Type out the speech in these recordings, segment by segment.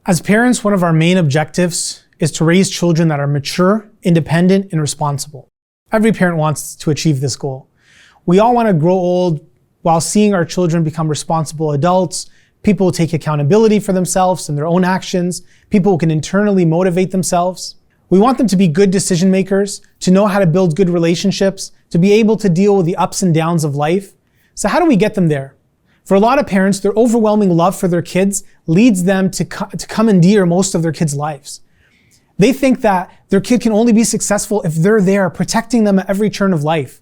As parents, one of our main objectives is to raise children that are mature, independent, and responsible. Every parent wants to achieve this goal. We all want to grow old while seeing our children become responsible adults, people who take accountability for themselves and their own actions, people who can internally motivate themselves. We want them to be good decision makers, to know how to build good relationships, to be able to deal with the ups and downs of life. So how do we get them there? For a lot of parents, their overwhelming love for their kids leads them to commandeer most of their kids' lives. They think that their kid can only be successful if they're there protecting them at every turn of life.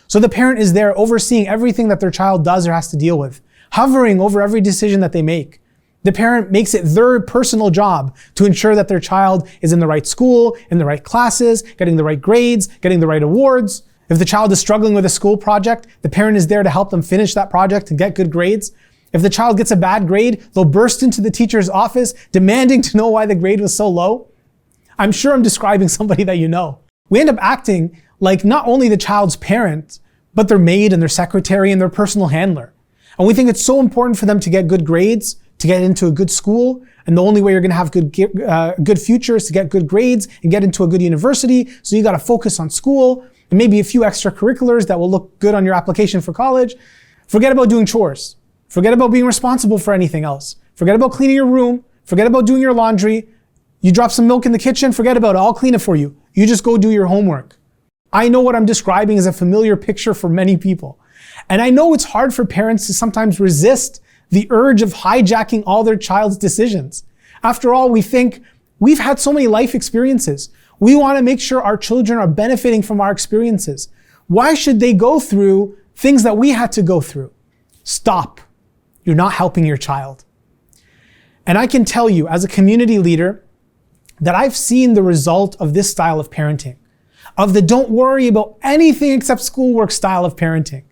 So the parent is there overseeing everything that their child does or has to deal with, hovering over every decision that they make. The parent makes it their personal job to ensure that their child is in the right school, in the right classes, getting the right grades, getting the right awards. If the child is struggling with a school project, the parent is there to help them finish that project and get good grades. If the child gets a bad grade, they'll burst into the teacher's office demanding to know why the grade was so low. I'm sure I'm describing somebody that you know. We end up acting like not only the child's parent, but their maid and their secretary and their personal handler. And we think it's so important for them to get good grades, to get into a good school, and the only way you're going to have good future is to get good grades and get into a good university. So you got to focus on school and maybe a few extracurriculars that will look good on your application for college. Forget about doing chores. Forget about being responsible for anything else. Forget about cleaning your room. Forget about doing your laundry. You drop some milk in the kitchen, forget about it. I'll clean it for you. You just go do your homework. I know what I'm describing is a familiar picture for many people. And I know it's hard for parents to sometimes resist the urge of hijacking all their child's decisions. After all, we think we've had so many life experiences. We want to make sure our children are benefiting from our experiences. Why should they go through things that we had to go through? Stop. You're not helping your child. And I can tell you, as a community leader, that I've seen the result of this style of parenting, of the don't worry about anything except schoolwork style of parenting.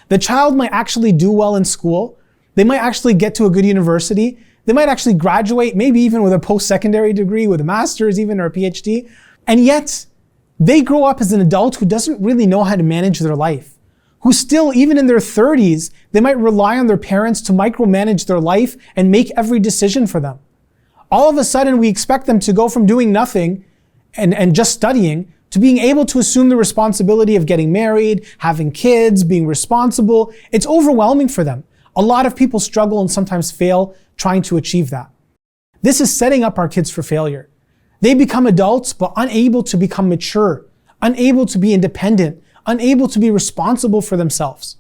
The child might actually do well in school. They might actually get to a good university. They might actually graduate, maybe even with a post-secondary degree, with a master's even, or a PhD. And yet, they grow up as an adult who doesn't really know how to manage their life, who still, even in their 30s, they might rely on their parents to micromanage their life and make every decision for them. All of a sudden, we expect them to go from doing nothing and just studying to being able to assume the responsibility of getting married, having kids, being responsible. It's overwhelming for them. A lot of people struggle and sometimes fail trying to achieve that. This is setting up our kids for failure. They become adults, but unable to become mature, unable to be independent, unable to be responsible for themselves.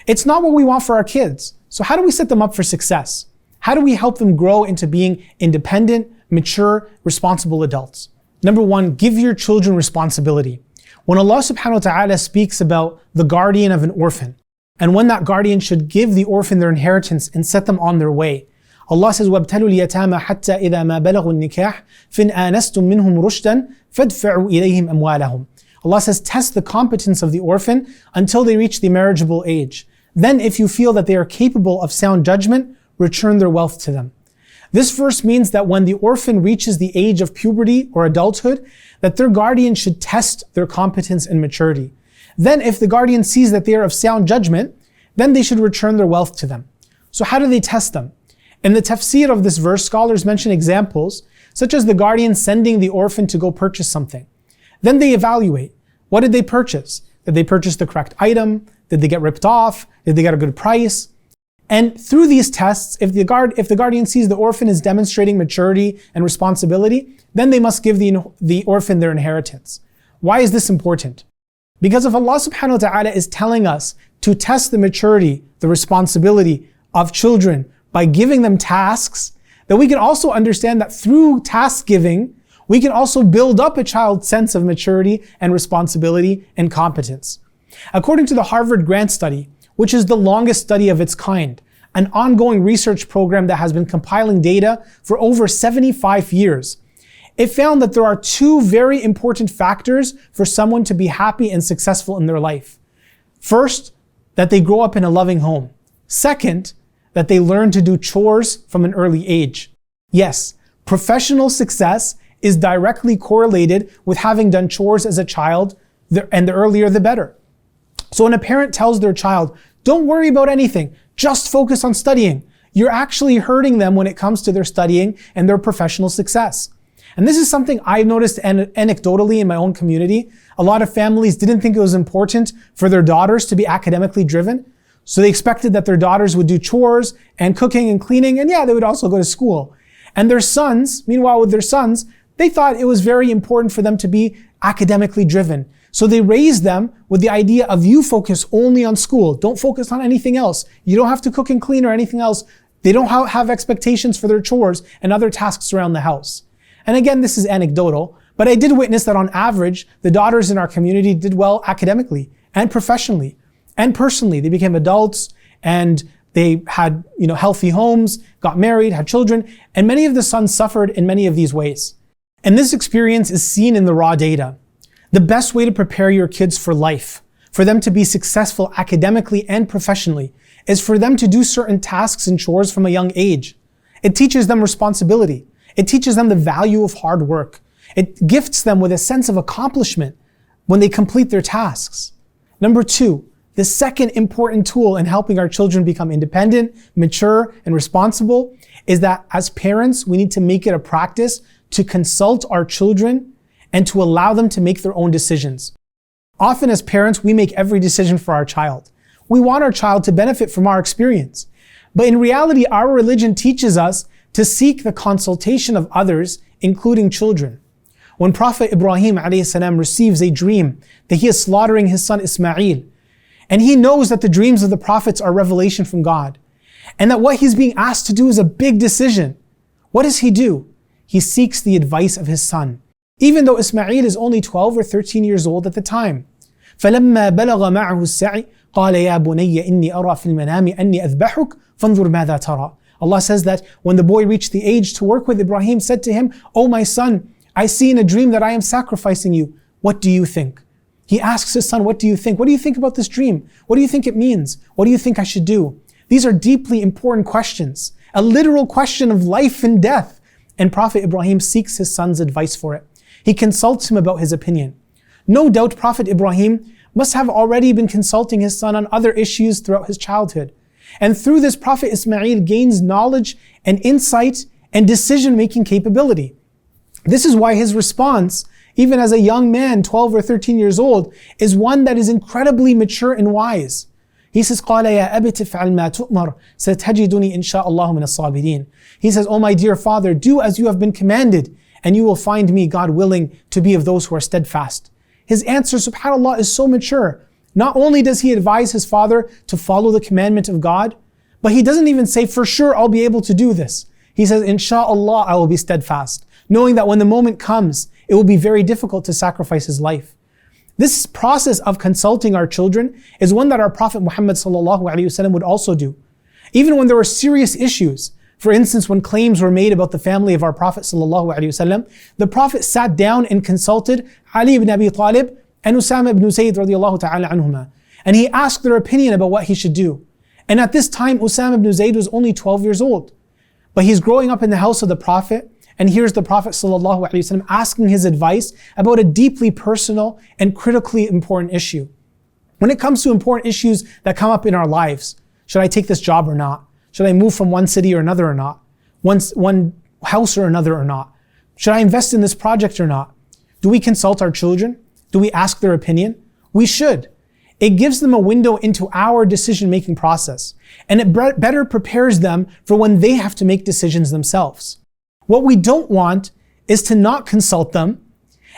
It's not what we want for our kids. So how do we set them up for success? How do we help them grow into being independent, mature, responsible adults? Number one, give your children responsibility. When Allah subhanahu wa ta'ala speaks about the guardian of an orphan, and when that guardian should give the orphan their inheritance and set them on their way, Allah says, وَابْتَلُوا الْيَتَامَ حَتَّى إِذَا مَا بَلَغُوا النِّكَاحِ فِإِنْ آنَسْتُم مِّنْهُمْ رُشْدًا فَادْفَعُوا إِلَيْهِمْ أَمْوَالَهُم. Allah says, test the competence of the orphan until they reach the marriageable age. Then if you feel that they are capable of sound judgment, return their wealth to them. This verse means that when the orphan reaches the age of puberty or adulthood, that their guardian should test their competence and maturity. Then if the guardian sees that they are of sound judgment, then they should return their wealth to them. So how do they test them? In the tafsir of this verse, scholars mention examples such as the guardian sending the orphan to go purchase something. Then they evaluate. What did they purchase? Did they purchase the correct item? Did they get ripped off? Did they get a good price? And through these tests, if the guardian sees the orphan is demonstrating maturity and responsibility, then they must give the orphan their inheritance. Why is this important? Because if Allah subhanahu wa ta'ala is telling us to test the maturity, the responsibility of children by giving them tasks, then we can also understand that through task giving, we can also build up a child's sense of maturity and responsibility and competence. According to the Harvard Grant Study, which is the longest study of its kind, an ongoing research program that has been compiling data for over 75 years, it found that there are two very important factors for someone to be happy and successful in their life. First, that they grow up in a loving home. Second, that they learn to do chores from an early age. Yes, professional success is directly correlated with having done chores as a child, and the earlier the better. So when a parent tells their child, don't worry about anything, just focus on studying, you're actually hurting them when it comes to their studying and their professional success. And this is something I've noticed anecdotally in my own community. A lot of families didn't think it was important for their daughters to be academically driven. So they expected that their daughters would do chores and cooking and cleaning, and yeah, they would also go to school. And their sons, meanwhile with their sons, they thought it was very important for them to be academically driven. So they raised them with the idea of you focus only on school. Don't focus on anything else. You don't have to cook and clean or anything else. They don't have expectations for their chores and other tasks around the house. And again, this is anecdotal, but I did witness that on average, the daughters in our community did well academically and professionally and personally. They became adults and they had, healthy homes, got married, had children, and many of the sons suffered in many of these ways. And this experience is seen in the raw data. The best way to prepare your kids for life, for them to be successful academically and professionally, is for them to do certain tasks and chores from a young age. It teaches them responsibility. It teaches them the value of hard work. It gifts them with a sense of accomplishment when they complete their tasks. Number 2, the second important tool in helping our children become independent, mature, and responsible is that as parents, we need to make it a practice to consult our children and to allow them to make their own decisions. Often as parents, we make every decision for our child. We want our child to benefit from our experience. But in reality, our religion teaches us to seek the consultation of others, including children. When Prophet Ibrahim ﷺ receives a dream that he is slaughtering his son Ismail, and he knows that the dreams of the prophets are revelation from God, and that what he's being asked to do is a big decision, what does he do? He seeks the advice of his son, even though Ismail is only 12 or 13 years old at the time. فَلَمَّا بَلَغَ مَعَهُ السَّعْيُ قَالَ يَا بُنَيَّ إِنِّي أَرَى فِي الْمَنَامِ أَنِّي أَذْبَحُكَ فَانْظُرْ مَاذَا تَرَى. Allah says that when the boy reached the age to work with, Ibrahim said to him, "Oh my son, I see in a dream that I am sacrificing you. What do you think?" He asks his son, "What do you think? What do you think about this dream? What do you think it means? What do you think I should do?" These are deeply important questions, a literal question of life and death. And Prophet Ibrahim seeks his son's advice for it. He consults him about his opinion. No doubt Prophet Ibrahim must have already been consulting his son on other issues throughout his childhood. And through this, Prophet Ismail gains knowledge and insight and decision-making capability. This is why his response, even as a young man, 12 or 13 years old, is one that is incredibly mature and wise. He says, قَالَ يَا أَبِتِ افْعَلْ مَا تُؤْمَرْ سَتَجِدُنِي إِنْ شَاءَ اللَّهُ مِنَ الصَّابِرِينَ. He says, "Oh my dear father, do as you have been commanded, and you will find me, God willing, to be of those who are steadfast." His answer, subhanAllah, is so mature. Not only does he advise his father to follow the commandment of God, but he doesn't even say, "For sure I'll be able to do this." He says, "Insha'Allah, I will be steadfast," knowing that when the moment comes, it will be very difficult to sacrifice his life. This process of consulting our children is one that our Prophet Muhammad ﷺ would also do. Even when there were serious issues, for instance, when claims were made about the family of our Prophet ﷺ, the Prophet sat down and consulted Ali ibn Abi Talib and Usama ibn Zayd radiallahu ta'ala anhuma. And he asked their opinion about what he should do. And at this time, Usama ibn Zayd was only 12 years old. But he's growing up in the house of the Prophet, and here's the Prophet ﷺ asking his advice about a deeply personal and critically important issue. When it comes to important issues that come up in our lives, should I take this job or not? Should I move from one city or another or not? One house or another or not? Should I invest in this project or not? Do we consult our children? Do we ask their opinion? We should. It gives them a window into our decision-making process, and it better prepares them for when they have to make decisions themselves. What we don't want is to not consult them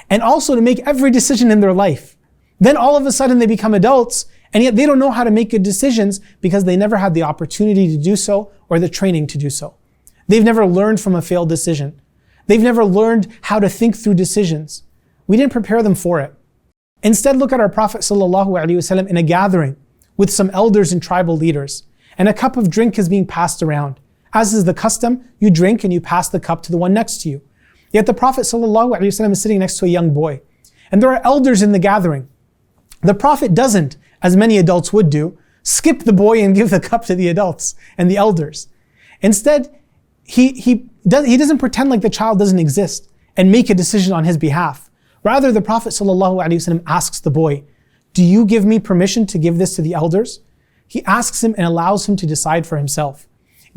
and also to make every decision in their life. Then all of a sudden they become adults, and yet they don't know how to make good decisions because they never had the opportunity to do so or the training to do so. They've never learned from a failed decision. They've never learned how to think through decisions. We didn't prepare them for it. Instead, look at our Prophet ﷺ in a gathering with some elders and tribal leaders, and a cup of drink is being passed around. As is the custom, you drink and you pass the cup to the one next to you. Yet the Prophet ﷺ is sitting next to a young boy, and there are elders in the gathering. The Prophet doesn't, as many adults would do, skip the boy and give the cup to the adults and the elders. Instead, he doesn't pretend like the child doesn't exist and make a decision on his behalf. Rather, the Prophet ﷺ asks the boy, "Do you give me permission to give this to the elders?" He asks him and allows him to decide for himself.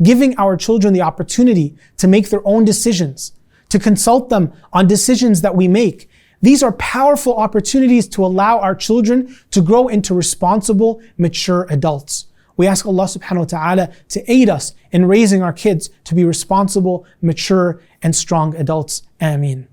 giving our children the opportunity to make their own decisions, to consult them on decisions that we make. These are powerful opportunities to allow our children to grow into responsible, mature adults. We ask Allah subhanahu wa ta'ala to aid us in raising our kids to be responsible, mature, and strong adults. Ameen.